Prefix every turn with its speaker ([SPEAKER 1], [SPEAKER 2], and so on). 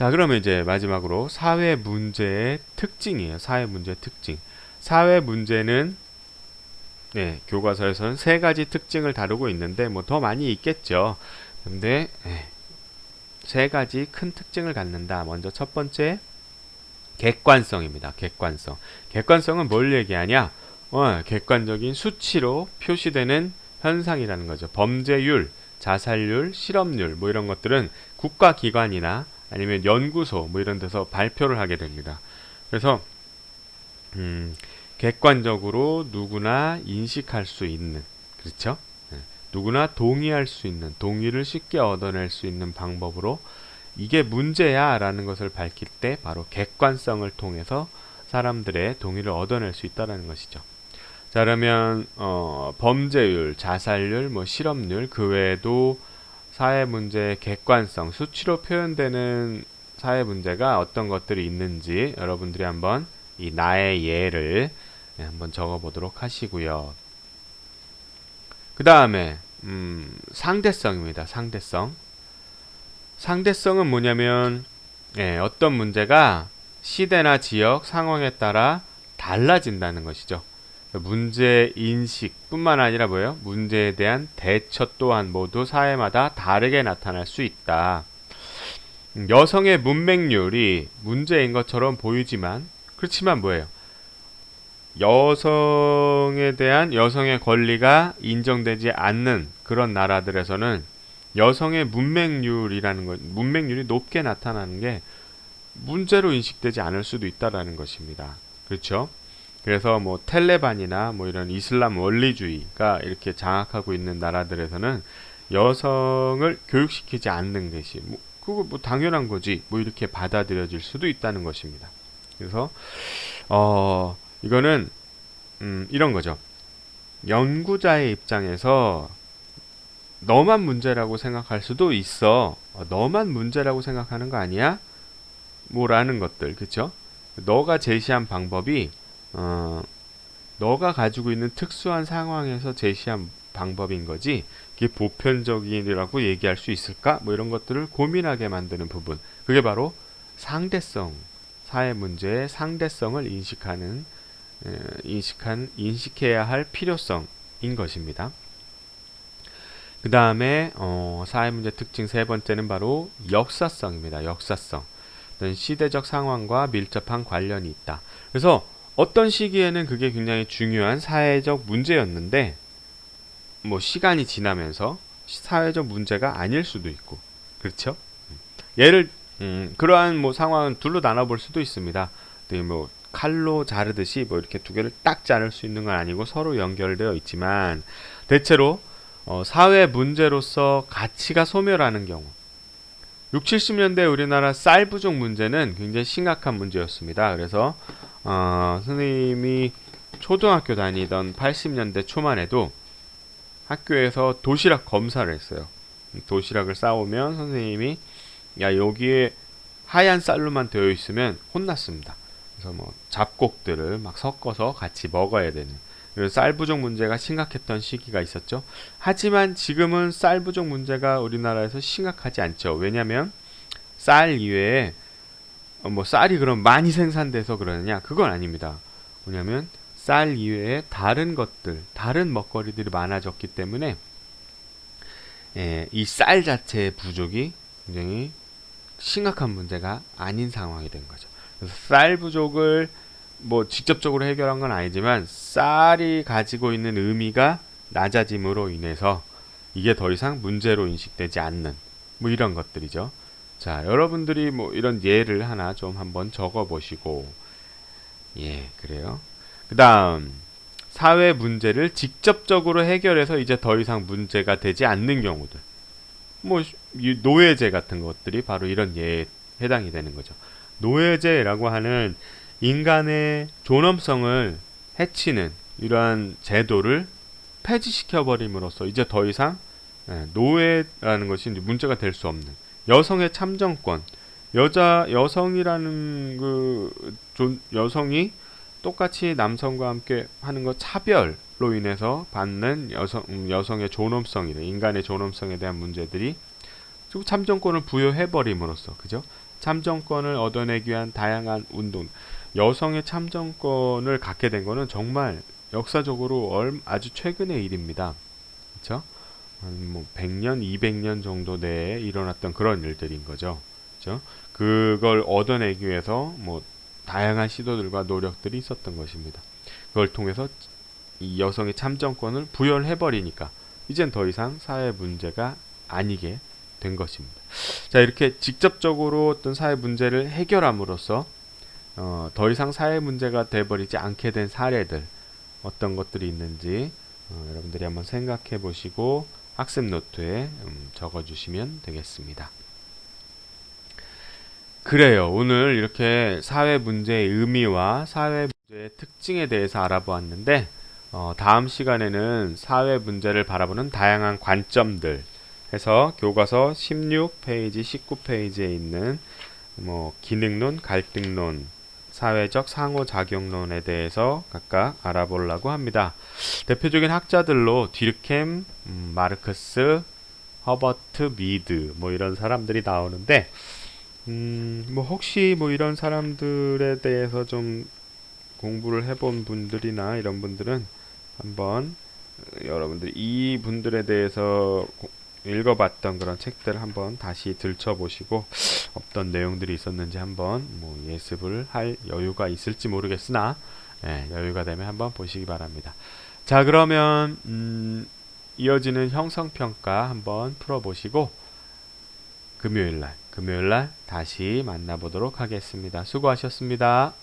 [SPEAKER 1] 자, 그러면 이제 마지막으로 사회 문제의 특징이에요. 사회 문제의 특징. 사회 문제는 교과서에서는 세 가지 특징을 다루고 있는데 뭐 더 많이 있겠죠. 근데 세 가지 큰 특징을 갖는다. 먼저 첫 번째 객관성입니다. 객관성. 객관성은 뭘 얘기하냐? 객관적인 수치로 표시되는 현상이라는 거죠. 범죄율, 자살률, 실업률 뭐 이런 것들은 국가기관이나 아니면 연구소 뭐 이런 데서 발표를 하게 됩니다. 그래서 객관적으로 누구나 인식할 수 있는, 그렇죠? 누구나 동의할 수 있는, 동의를 쉽게 얻어낼 수 있는 방법으로 이게 문제야 라는 것을 밝힐 때 바로 객관성을 통해서 사람들의 동의를 얻어낼 수 있다는 것이죠. 자, 그러면 범죄율, 자살률, 뭐 실업률 그 외에도 사회 문제의 객관성, 수치로 표현되는 사회 문제가 어떤 것들이 있는지 여러분들이 한번 이 나의 예를 한번 적어 보도록 하시고요. 그 다음에 상대성입니다. 상대성. 상대성은 뭐냐면 어떤 문제가 시대나 지역, 상황에 따라 달라진다는 것이죠. 문제 인식뿐만 아니라 뭐예요? 문제에 대한 대처 또한 모두 사회마다 다르게 나타날 수 있다. 여성의 문맹률이 문제인 것처럼 보이지만 그렇지만 뭐예요? 여성에 대한 여성의 권리가 인정되지 않는 그런 나라들에서는 여성의 문맹률이라는 것, 문맹률이 높게 나타나는 게 문제로 인식되지 않을 수도 있다라는 것입니다. 그렇죠? 그래서 뭐 텔레반이나 뭐 이런 이슬람 원리주의가 이렇게 장악하고 있는 나라들에서는 여성을 교육시키지 않는 것이 그거 뭐 당연한 거지 뭐 이렇게 받아들여질 수도 있다는 것입니다. 그래서 이거는 이런 거죠. 연구자의 입장에서 너만 문제라고 생각할 수도 있어. 너만 문제라고 생각하는 거 아니야? 뭐라는 것들, 그쵸? 너가 제시한 방법이 너가 가지고 있는 특수한 상황에서 제시한 방법인 거지 그게 보편적이라고 얘기할 수 있을까? 뭐 이런 것들을 고민하게 만드는 부분, 그게 바로 상대성, 사회 문제의 상대성을 인식해야 할 필요성인 것입니다. 그 다음에 사회문제 특징 세 번째는 바로 역사성입니다. 역사성. 어떤 시대적 상황과 밀접한 관련이 있다. 그래서 어떤 시기에는 그게 굉장히 중요한 사회적 문제였는데 뭐 시간이 지나면서 사회적 문제가 아닐 수도 있고, 그렇죠? 예를 그러한 뭐 상황은 둘로 나눠볼 수도 있습니다. 뭐 칼로 자르듯이 뭐 이렇게 두 개를 딱 자를 수 있는 건 아니고 서로 연결되어 있지만 대체로 사회 문제로서 가치가 소멸하는 경우 6, 70년대 우리나라 쌀 부족 문제는 굉장히 심각한 문제였습니다. 그래서 선생님이 초등학교 다니던 80년대 초만 해도 학교에서 도시락 검사를 했어요. 도시락을 싸오면 선생님이 야 여기에 하얀 쌀로만 되어 있으면 혼났습니다. 그래서 뭐 잡곡들을 막 섞어서 같이 먹어야 되는 쌀 부족 문제가 심각했던 시기가 있었죠. 하지만 지금은 쌀 부족 문제가 우리나라에서 심각하지 않죠. 왜냐하면 쌀 이외에 뭐 쌀이 그럼 많이 생산돼서 그러느냐? 그건 아닙니다. 뭐냐면 쌀 이외에 다른 것들, 다른 먹거리들이 많아졌기 때문에 이 쌀 자체의 부족이 굉장히 심각한 문제가 아닌 상황이 된 거죠. 그래서 쌀 부족을 뭐 직접적으로 해결한 건 아니지만 쌀이 가지고 있는 의미가 낮아짐으로 인해서 이게 더 이상 문제로 인식되지 않는 뭐 이런 것들이죠. 자, 여러분들이 뭐 이런 예를 하나 좀 한번 적어 보시고, 그래요. 그 다음 사회 문제를 직접적으로 해결해서 이제 더 이상 문제가 되지 않는 경우들, 뭐 노예제 같은 것들이 바로 이런 예에 해당이 되는 거죠. 노예제라고 하는 인간의 존엄성을 해치는 이러한 제도를 폐지시켜 버림으로써 이제 더 이상 노예라는 것이 이제 문제가 될 수 없는 여성의 참정권, 여성이라는 여성이 똑같이 남성과 함께 하는 것 차별로 인해서 받는 여성의 존엄성이나 인간의 존엄성에 대한 문제들이 참정권을 부여해 버림으로써, 그죠? 참정권을 얻어내기 위한 다양한 운동. 여성의 참정권을 갖게 된 거는 정말 역사적으로 아주 최근의 일입니다. 그렇죠? 뭐 100년, 200년 정도 내에 일어났던 그런 일들인 거죠. 그렇죠? 그걸 얻어내기 위해서 뭐 다양한 시도들과 노력들이 있었던 것입니다. 그걸 통해서 이 여성의 참정권을 부여해 버리니까 이젠 더 이상 사회 문제가 아니게 된 것입니다. 자, 이렇게 직접적으로 어떤 사회 문제를 해결함으로써 더 이상 사회 문제가 돼버리지 않게 된 사례들 어떤 것들이 있는지 여러분들이 한번 생각해 보시고 학습 노트에 적어 주시면 되겠습니다. 그래요. 오늘 이렇게 사회 문제의 의미와 사회 문제의 특징에 대해서 알아보았는데 다음 시간에는 사회 문제를 바라보는 다양한 관점들 해서 교과서 16페이지, 19페이지에 있는 뭐 기능론, 갈등론, 사회적 상호작용론에 대해서 각각 알아보려고 합니다. 대표적인 학자들로 듀르켐, 마르크스, 허버트 미드 뭐 이런 사람들이 나오는데 뭐 혹시 뭐 이런 사람들에 대해서 좀 공부를 해본 분들이나 이런 분들은 한번 여러분들이 이 분들에 대해서 읽어봤던 그런 책들을 한번 다시 들춰보시고 어떤 내용들이 있었는지 한번 뭐 예습을 할 여유가 있을지 모르겠으나 여유가 되면 한번 보시기 바랍니다. 자, 그러면 이어지는 형성평가 한번 풀어보시고 금요일날 다시 만나보도록 하겠습니다. 수고하셨습니다.